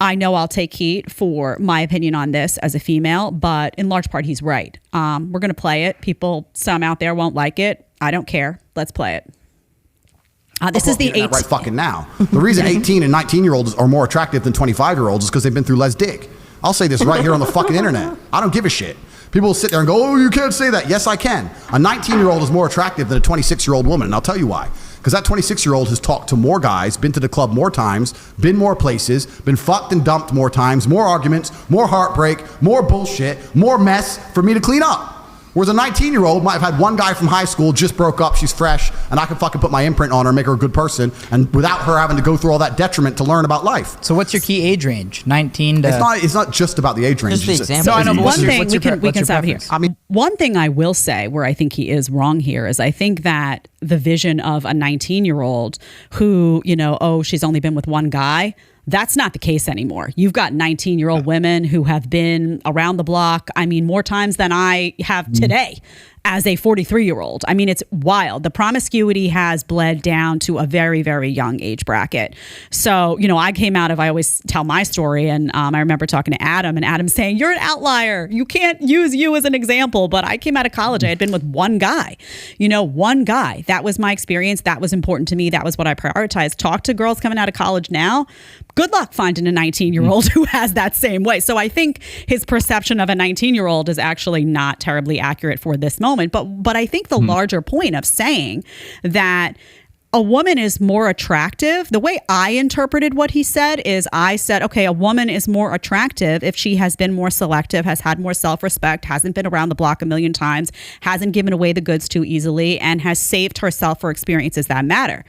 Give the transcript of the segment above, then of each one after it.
I know I'll take heat for my opinion on this as a female, but in large part, he's right. We're going to play it. Some out there won't like it. I don't care. Let's play it. This is the 18. Right fucking now. The reason 18 and 19-year-olds are more attractive than 25-year-olds is because they've been through less dick. I'll say this right here on the fucking internet. I don't give a shit. People will sit there and go, oh, you can't say that. Yes, I can. A 19-year-old is more attractive than a 26-year-old woman, and I'll tell you why. Because that 26-year-old has talked to more guys, been to the club more times, been more places, been fucked and dumped more times, more arguments, more heartbreak, more bullshit, more mess for me to clean up. Whereas a 19-year-old might have had one guy from high school, just broke up, she's fresh, and I can fucking put my imprint on her and make her a good person, and without her having to go through all that detriment to learn about life. So what's your key age range? 19 to... It's not just about the age range. Just the example. So I know one thing we can stop here. I mean, one thing I will say where I think he is wrong here is I think that the vision of a 19-year-old who, she's only been with one guy, that's not the case anymore. You've got 19-year-old women who have been around the block, more times than I have today as a 43-year-old. It's wild. The promiscuity has bled down to a very, very young age bracket. So, I always tell my story, and I remember talking to Adam, and Adam saying, you're an outlier. You can't use you as an example. But I came out of college. I had been with one guy. One guy. That was my experience. That was important to me. That was what I prioritized. Talk to girls coming out of college now. Good luck finding a 19-year-old who has that same way. So I think his perception of a 19-year-old is actually not terribly accurate for this moment. But I think the larger point of saying that a woman is more attractive, the way I interpreted what he said is I said, okay, a woman is more attractive if she has been more selective, has had more self-respect, hasn't been around the block a million times, hasn't given away the goods too easily, and has saved herself for experiences that matter.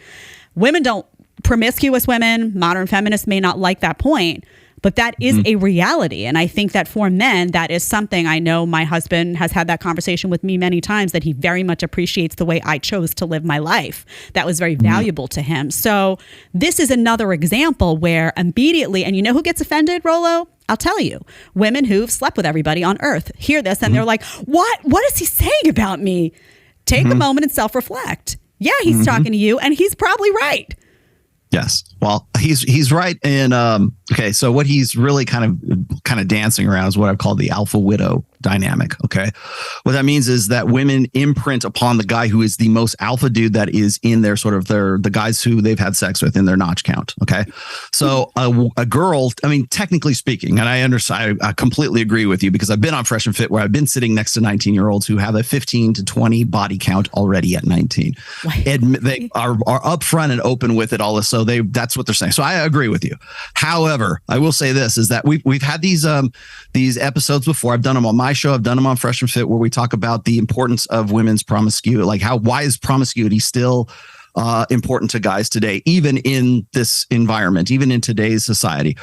Promiscuous women, modern feminists may not like that point, but that is a reality. And I think that for men, that is something. I know my husband has had that conversation with me many times, that he very much appreciates the way I chose to live my life. That was very valuable to him. So this is another example where immediately, and you know who gets offended, Rollo? I'll tell you, women who've slept with everybody on earth hear this and they're like, what is he saying about me? Take a moment and self-reflect. Yeah, he's talking to you and he's probably right. Yes. Well, he's right. And okay, so what he's really kind of dancing around is what I've called the alpha widow dynamic. Okay. What that means is that women imprint upon the guy who is the most alpha dude that is in their the guys who they've had sex with in their notch count. Okay. So a girl, technically speaking, and I understand, I completely agree with you because I've been on Fresh and Fit where I've been sitting next to 19-year-olds who have a 15 to 20 body count already at 19. And they are upfront and open with it all. So that's what they're saying. So I agree with you. However, I will say this is that we've had these episodes before. I've done them on my show. I've done them on Fresh and Fit where we talk about the importance of women's promiscuity. Like why is promiscuity still important to guys today, even in this environment, even in today's society?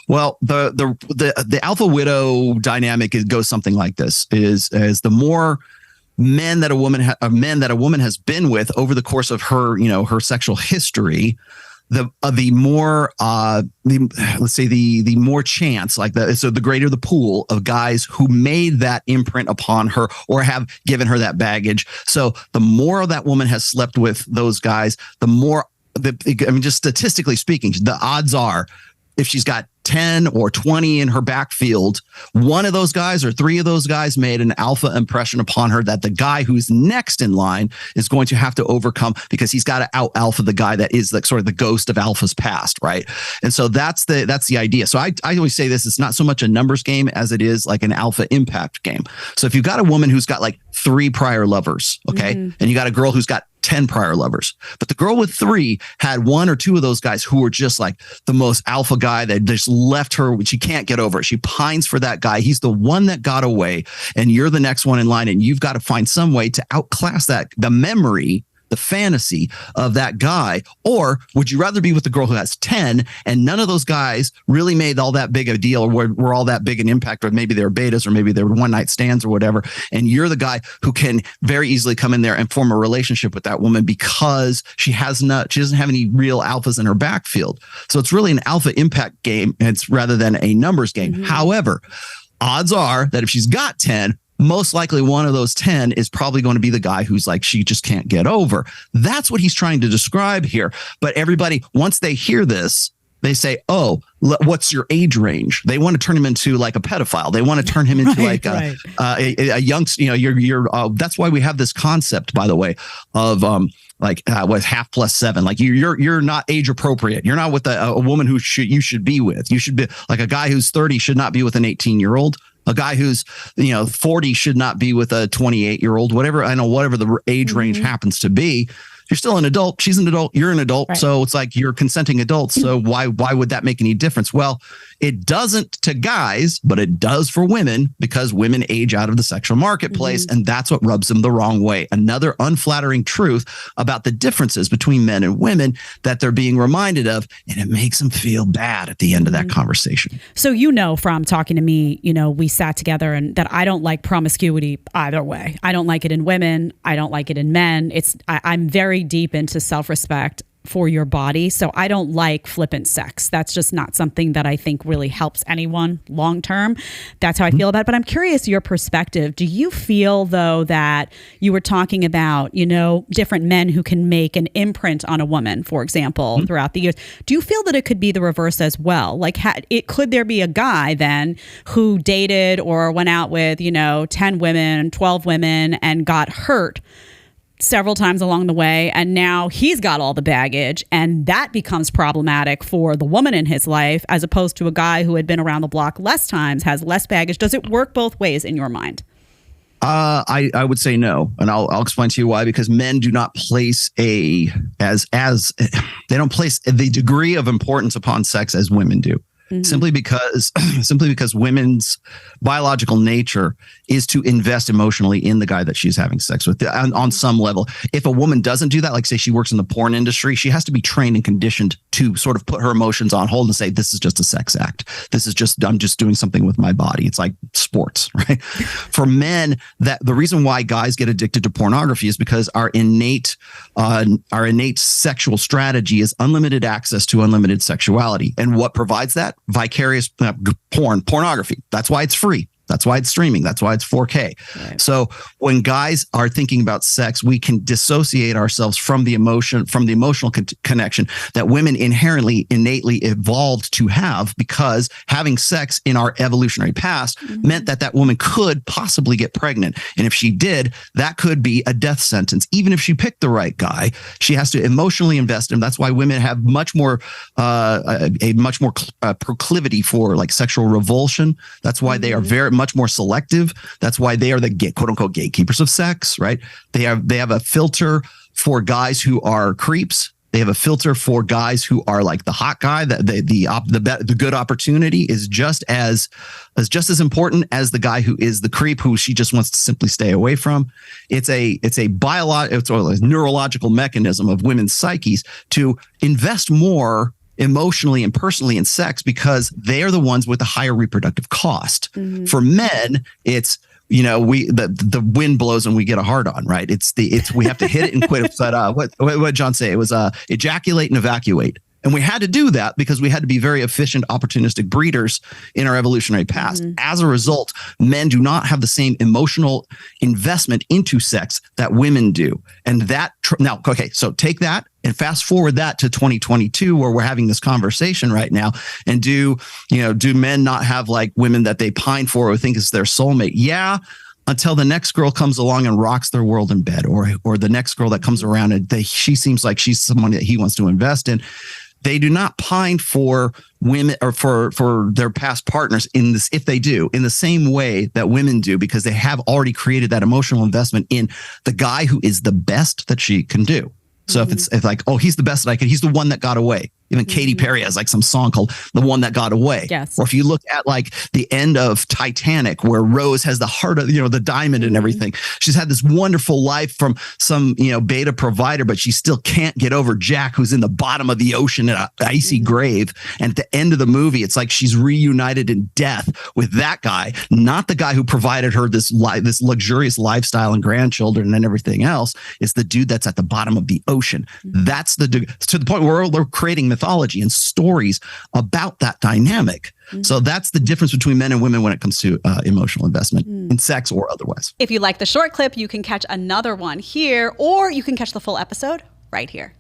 Well, the alpha widow dynamic goes something like this: is the more men that a woman has been with over the course of her her sexual history, the more the more chance, so the greater the pool of guys who made that imprint upon her or have given her that baggage. So the more that woman has slept with those guys, the more just statistically speaking, the odds are if she's got 10 or 20 in her backfield, one of those guys or three of those guys made an alpha impression upon her that the guy who's next in line is going to have to overcome because he's got to out alpha the guy that is like sort of the ghost of alpha's past, right? And so that's the idea. So I always say this: it's not so much a numbers game as it is like an alpha impact game. So if you've got a woman who's got like 3 prior lovers, okay, and you got a girl who's got 10 prior lovers, but the girl with 3 had 1 or 2 of those guys who were just like the most alpha guy that just left her. She can't get over it. She pines for that guy. He's the one that got away, and you're the next one in line, and you've got to find some way to outclass the memory, the fantasy of that guy. Or would you rather be with the girl who has 10 and none of those guys really made all that big a deal or were all that big an impact, or maybe they were betas or maybe they were one night stands or whatever, and you're the guy who can very easily come in there and form a relationship with that woman because she doesn't have any real alphas in her backfield. So it's really an alpha impact game, and it's rather than a numbers game. However, odds are that if she's got 10, most likely one of those 10 is probably going to be the guy who's like, she just can't get over. That's what he's trying to describe here. But everybody, once they hear this, they say, oh, what's your age range? They want to turn him into like a pedophile. They want to turn him into a young, you're that's why we have this concept, by the way, of with half plus 7. Like you're not age appropriate. You're not with a woman who you should be with. You should be like a guy who's 30 should not be with an 18-year-old. A guy who's 40 should not be with a 28-year-old. Whatever the age range happens to be. You're still an adult. She's an adult. You're an adult. Right. So it's like you're consenting adults. So why would that make any difference? Well, it doesn't to guys, but it does for women because women age out of the sexual marketplace. And that's what rubs them the wrong way. Another unflattering truth about the differences between men and women that they're being reminded of. And it makes them feel bad at the end of that conversation. So, from talking to me, we sat together and that I don't like promiscuity either way. I don't like it in women. I don't like it in men. I'm very deep into self-respect for your body. So I don't like flippant sex. That's just not something that I think really helps anyone long term. That's how I feel about it. But I'm curious your perspective. Do you feel, though, that you were talking about, different men who can make an imprint on a woman, for example, throughout the years? Do you feel that it could be the reverse as well? Like, could there be a guy then who dated or went out with, 10 women, 12 women and got hurt several times along the way, and now he's got all the baggage, and that becomes problematic for the woman in his life, as opposed to a guy who had been around the block less times, has less baggage? Does it work both ways in your mind? I would say no, and I'll explain to you why. Because men do not place they don't place the degree of importance upon sex as women do. Simply because women's biological nature is to invest emotionally in the guy that she's having sex with on some level. If a woman doesn't do that, like say she works in the porn industry, she has to be trained and conditioned to sort of put her emotions on hold and say, this is just a sex act. I'm just doing something with my body. It's like sports, right? For men, that the reason why guys get addicted to pornography is because our innate sexual strategy is unlimited access to unlimited sexuality. And what provides that? Vicarious pornography. That's why it's free. That's why it's streaming. That's why it's 4K. Right. So when guys are thinking about sex, we can dissociate ourselves from the emotional connection that women innately evolved to have, because having sex in our evolutionary past meant that woman could possibly get pregnant. And if she did, that could be a death sentence. Even if she picked the right guy, she has to emotionally invest in him. That's why women have much more proclivity for like sexual revulsion. That's why they are very much more selective. That's why they are the quote unquote gatekeepers of sex, right? They have a filter for guys who are creeps. They have a filter for guys who are like the hot guy. The good opportunity is just as important as the guy who is the creep, who she just wants to simply stay away from. It's a neurological mechanism of women's psyches to invest more emotionally and personally in sex, because they are the ones with the higher reproductive cost. For men, it's the wind blows and we get a hard on, right? We have to hit it and quit. What did John say? It was ejaculate and evacuate. And we had to do that because we had to be very efficient, opportunistic breeders in our evolutionary past. As a result, men do not have the same emotional investment into sex that women do. And so take that and fast forward that to 2022, where we're having this conversation right now. And do men not have like women that they pine for or think is their soulmate? Yeah. Until the next girl comes along and rocks their world in bed, or the next girl that comes around and she seems like she's someone that he wants to invest in. They do not pine for women or for their past partners if they do, in the same way that women do, because they have already created that emotional investment in the guy who is the best that she can do. So if it's like, oh, he's the best that I can, he's the one that got away. Even Katy Perry has like some song called The One That Got Away. Yes. Or if you look at like the end of Titanic, where Rose has the heart of, the diamond and everything. She's had this wonderful life from some, beta provider, but she still can't get over Jack, who's in the bottom of the ocean in an icy grave. And at the end of the movie, it's like she's reunited in death with that guy, not the guy who provided her this luxurious lifestyle and grandchildren and everything else. It's the dude that's at the bottom of the ocean. That's to the point where we're creating mythology and stories about that dynamic. So that's the difference between men and women when it comes to emotional investment in sex or otherwise. If you like the short clip, you can catch another one here, or you can catch the full episode right here.